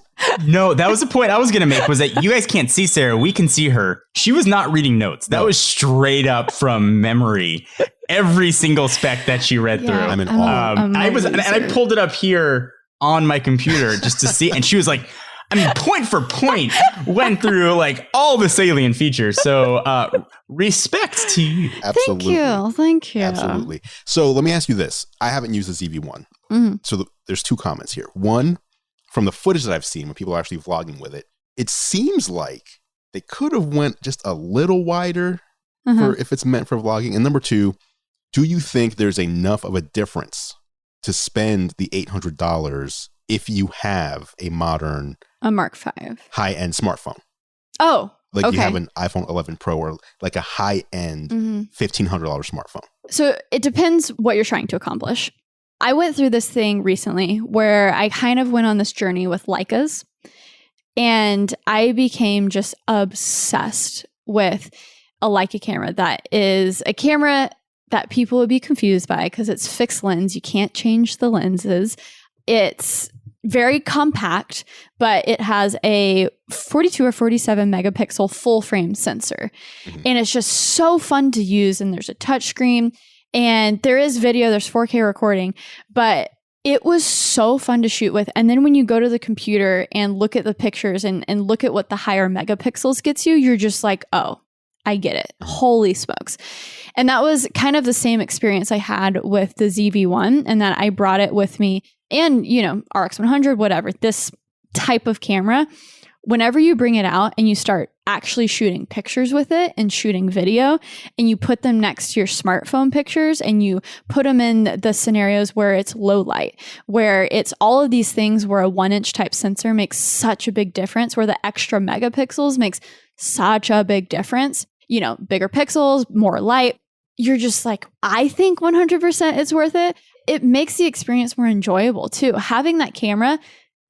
No, that was the point I was going to make, was that you guys can't see Sarah. We can see her. She was not reading notes. That was straight up from memory. Every single spec that she read through. I'm in awe. I pulled it up here on my computer just to see. And she was like, point for point, went through like all the salient features. So respect to you. Absolutely. Thank you. Absolutely. So let me ask you this. I haven't used the ZV1. Mm-hmm. So there's 2 comments here. One, from the footage that I've seen when people are actually vlogging with it, it seems like they could have went just a little wider for if it's meant for vlogging. And number 2, do you think there's enough of a difference to spend the $800 if you have a modern Mark V high-end smartphone? Oh, like you have an iPhone 11 Pro or like a high-end $1,500 smartphone? So it depends what you're trying to accomplish. I went through this thing recently where I kind of went on this journey with Leicas, and I became just obsessed with a Leica camera that is a camera that people would be confused by because it's fixed lens. You can't change the lenses. It's very compact, but it has a 42 or 47 megapixel full frame sensor. And it's just so fun to use. And there's a touch screen, and there is video, there's 4K recording, but it was so fun to shoot with. And then when you go to the computer and look at the pictures and look at what the higher megapixels gets you, you're just like, oh, I get it. Holy smokes. And that was kind of the same experience I had with the ZV1, and that I brought it with me, and, RX 100, whatever, this type of camera. Whenever you bring it out and you start actually shooting pictures with it and shooting video, and you put them next to your smartphone pictures and you put them in the scenarios where it's low light, where it's all of these things where a 1-inch type sensor makes such a big difference, where the extra megapixels makes such a big difference, bigger pixels, more light. You're just like, I think 100% it's worth it. It makes the experience more enjoyable too. Having that camera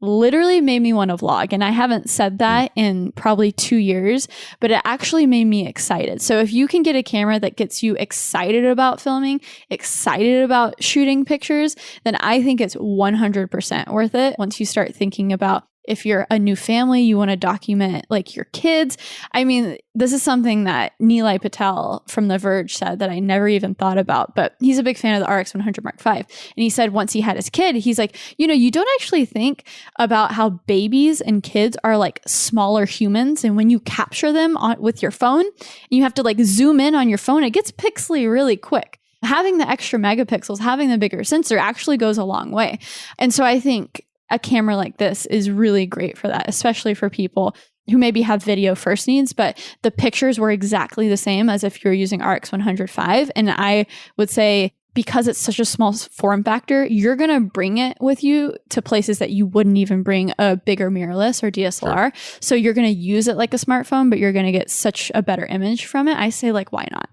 literally made me want to vlog. And I haven't said that in probably 2 years, but it actually made me excited. So if you can get a camera that gets you excited about filming, excited about shooting pictures, then I think it's 100% worth it. Once you start thinking about if you're a new family, you want to document like your kids. I mean, this is something that Nilay Patel from The Verge said that I never even thought about, but he's a big fan of the RX 100 Mark V. And he said once he had his kid, he's like, you don't actually think about how babies and kids are like smaller humans. And when you capture them with your phone, you have to like zoom in on your phone, it gets pixely really quick. Having the extra megapixels, having the bigger sensor actually goes a long way. And so I think a camera like this is really great for that, especially for people who maybe have video first needs, but the pictures were exactly the same as if you're using RX 105. And I would say, because it's such a small form factor, you're going to bring it with you to places that you wouldn't even bring a bigger mirrorless or DSLR. Sure. So you're going to use it like a smartphone, but you're going to get such a better image from it. I say, like, why not?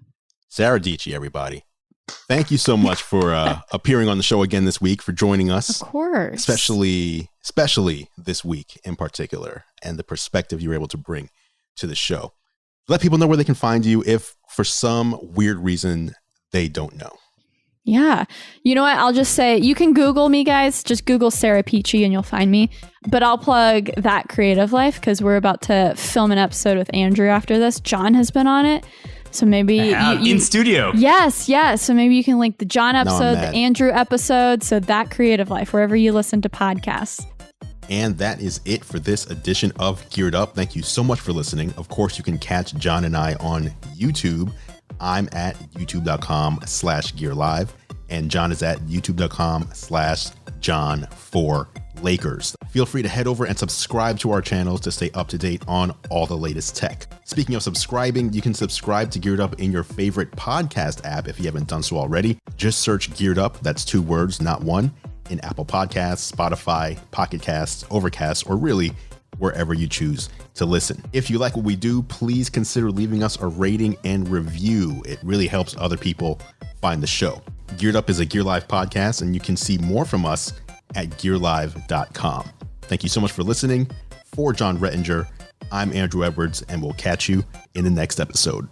Sara Dietschy, everybody. Thank you so much for appearing on the show again this week, for joining us. Of course. Especially this week in particular, and the perspective you were able to bring to the show. Let people know where they can find you if for some weird reason they don't know. Yeah. You know what? I'll just say, you can Google me, guys. Just Google Sara Dietschy and you'll find me. But I'll plug That Creative Life because we're about to film an episode with Andru after this. John has been on it. So maybe you in studio. Yes. So maybe you can link the John episode, the Andru episode. So That Creative Life, wherever you listen to podcasts. And that is it for this edition of Geared Up. Thank you so much for listening. Of course, you can catch John and I on YouTube. I'm at youtube.com/gearlive and John is at youtube.com/John4Lakers. Feel free to head over and subscribe to our channels to stay up to date on all the latest tech. Speaking of subscribing, you can subscribe to Geared Up in your favorite podcast app if you haven't done so already. Just search Geared Up, that's 2 words, not one, in Apple Podcasts, Spotify, Pocket Casts, Overcast, or really wherever you choose to listen. If you like what we do, please consider leaving us a rating and review. It really helps other people find the show. Geared Up is a Gear Live podcast, and you can see more from us at gearlive.com. Thank you so much for listening. For John Rettinger, I'm Andru Edwards, and we'll catch you in the next episode.